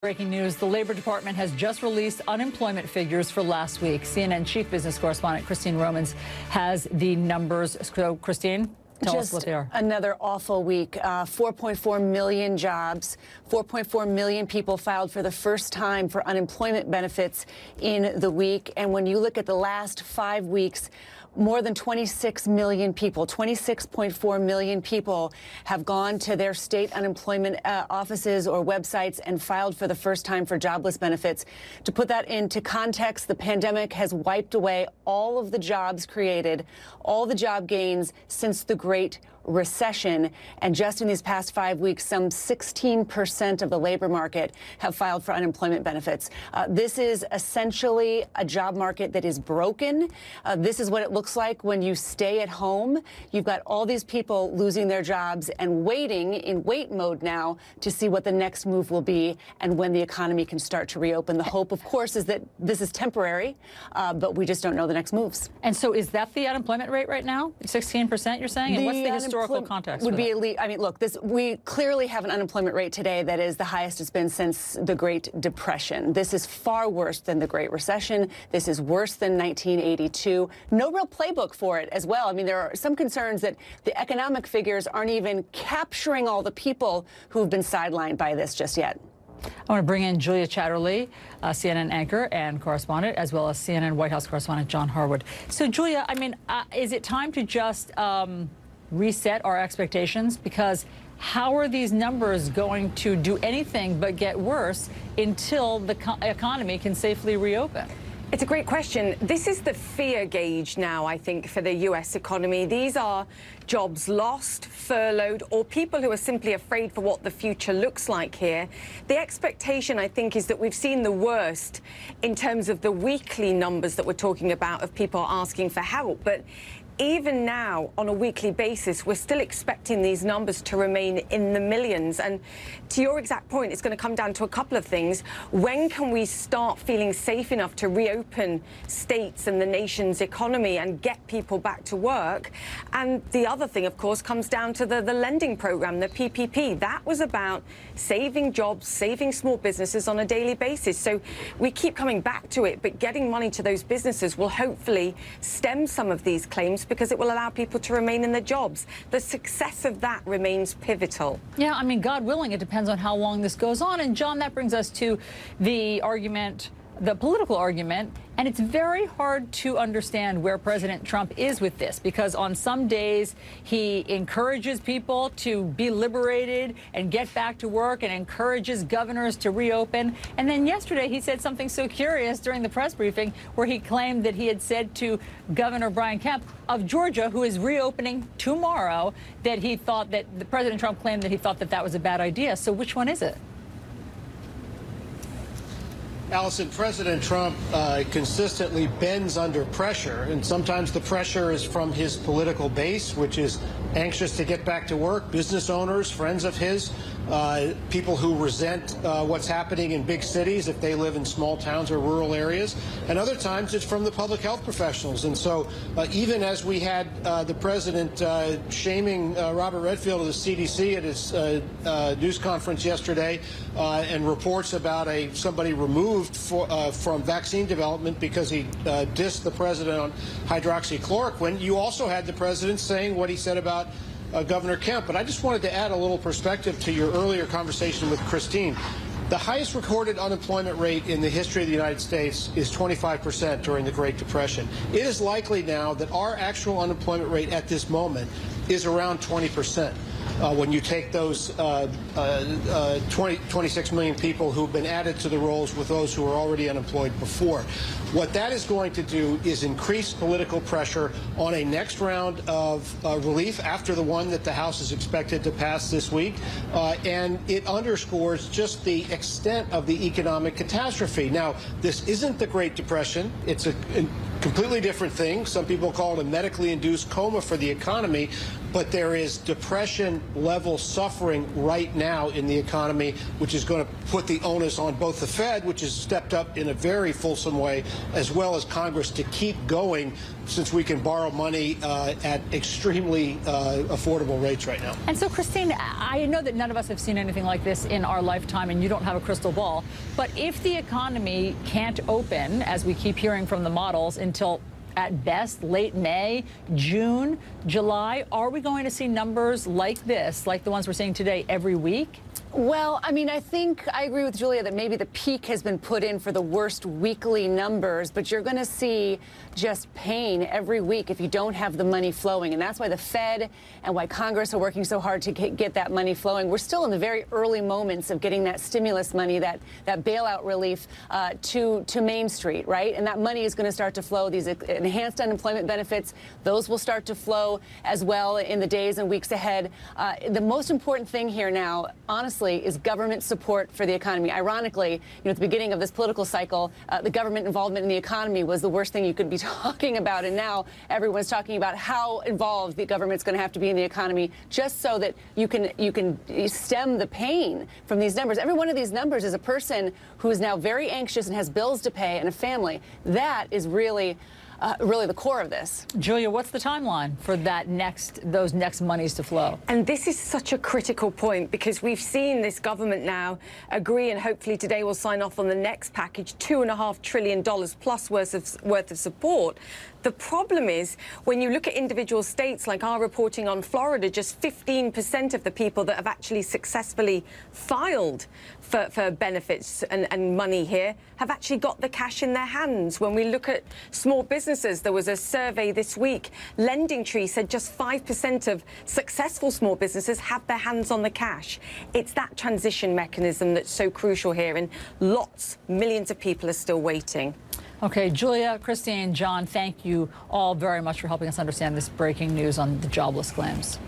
Breaking news, the Labor Department has just released unemployment figures for last week. CNN chief business correspondent Christine Romans has the numbers. So, Christine, tell us what they are. Another awful week. 4.4 million jobs, 4.4 million people filed for the first time for unemployment benefits in the week. And when you look at the last 5 weeks, more than 26 million people, 26.4 million people have gone to their state unemployment offices or websites and filed for the first time for jobless benefits. To put that into context, the pandemic has wiped away all of the jobs created, all the job gains since the Great Recession. And just in these past 5 weeks, some 16% of the labor market have filed for unemployment benefits. This is essentially a job market that is broken. This is what it looks like when you stay at home. You've got all these people losing their jobs and waiting in wait mode now to see what the next move will be and when the economy can start to reopen. The hope, of course, is that this is temporary, but we just don't know the next moves. And so is that the unemployment rate right now? 16%, you're saying? And what's the historical context? Would be elite. I mean, look, we clearly have an unemployment rate today that is the highest it's been since the Great Depression. This is far worse than the Great Recession. This is worse than 1982. No real playbook for it as well. I mean, there are some concerns that the economic figures aren't even capturing all the people who've been sidelined by this just yet. I want to bring in Julia Chatterley, CNN anchor and correspondent, as well as CNN White House correspondent John Harwood. So, Julia, I mean, is it time to just reset our expectations? Because how are these numbers going to do anything but get worse until the economy can safely reopen? It's a great question. This is the fear gauge now, I think, for the U.S. economy. These are jobs lost, furloughed, or people who are simply afraid for what the future looks like here. The expectation, I think, is that we've seen the worst in terms of the weekly numbers that we're talking about of people asking for help. But even now, on a weekly basis, we're still expecting these numbers to remain in the millions. And to your exact point, it's going to come down to a couple of things. When can we start feeling safe enough to reopen states and the nation's economy and get people back to work? And the other thing, of course, comes down to the lending program, the PPP. That was about saving jobs, saving small businesses on a daily basis. So we keep coming back to it, but getting money to those businesses will hopefully stem some of these claims, because it will allow people to remain in their jobs. The success of that remains pivotal. Yeah, I mean, God willing, it depends on how long this goes on. And, John, that brings us to the argument, the political argument, and it's very hard to understand where President Trump is with this, because on some days he encourages people to be liberated and get back to work and encourages governors to reopen. And then yesterday he said something so curious during the press briefing where he claimed that he had said to Governor Brian Kemp of Georgia, who is reopening tomorrow, that he thought that President Trump claimed that he thought that that was a bad idea. So which one is it? Allison, President Trump consistently bends under pressure, and sometimes the pressure is from his political base, which is anxious to get back to work, business owners, friends of his, people who resent what's happening in big cities if they live in small towns or rural areas, and other times it's from the public health professionals. And so even as we had the president shaming Robert Redfield of the CDC at his news conference yesterday, and reports about somebody removed from vaccine development because he dissed the president on hydroxychloroquine, you also had the president saying what he said about Governor Kemp. But I just wanted to add a little perspective to your earlier conversation with Christine. The highest recorded unemployment rate in the history of the United States is 25% during the Great Depression. It is likely now that our actual unemployment rate at this moment is around 20%. When you take those 26 million people who've been added to the rolls with those who were already unemployed before. What that is going to do is increase political pressure on a next round of relief after the one that the House is expected to pass this week. And it underscores just the extent of the economic catastrophe. Now, this isn't the Great Depression. It's a completely different thing. Some people call it a medically induced coma for the economy. but there is depression-level suffering right now in the economy, which is going to put the onus on both the Fed, which has stepped up in a very fulsome way, as well as Congress to keep going, since we can borrow money at extremely affordable rates right now. And so, Christine, I know that none of us have seen anything like this in our lifetime, and you don't have a crystal ball. But if the economy can't open, as we keep hearing from the models, until at best late May, June, July, are we going to see numbers like this, like the ones we're seeing today, every week? Well, I mean, I think I agree with Julia that maybe the peak has been put in for the worst weekly numbers, but you're going to see just pain every week if you don't have the money flowing. And that's why the Fed and why Congress are working so hard to get that money flowing. We're still in the very early moments of getting that stimulus money, that bailout relief to Main Street, right? And that money is going to start to flow. These enhanced unemployment benefits, those will start to flow as well in the days and weeks ahead. The most important thing here now, honestly, is government support for the economy. Ironically, at the beginning of this political cycle, the government involvement in the economy was the worst thing you could be talking about. And now everyone's talking about how involved the government's going to have to be in the economy, just so that you can stem the pain from these numbers. Every one of these numbers is a person who is now very anxious and has bills to pay and a family. That is really the core of this. Julia, what's the timeline for those next monies to flow? And this is such a critical point, because we've seen this government now agree, and hopefully today will sign off on the next package, $2.5 trillion plus worth of support. The problem is, when you look at individual states, like our reporting on Florida, just 15% of the people that have actually successfully filed for benefits and money here have actually got the cash in their hands. When we look at small businesses, there was a survey this week. LendingTree said just 5% of successful small businesses have their hands on the cash. It's that transition mechanism that's so crucial here, and millions of people are still waiting. Okay, Julia, Christine, John, thank you all very much for helping us understand this breaking news on the jobless claims.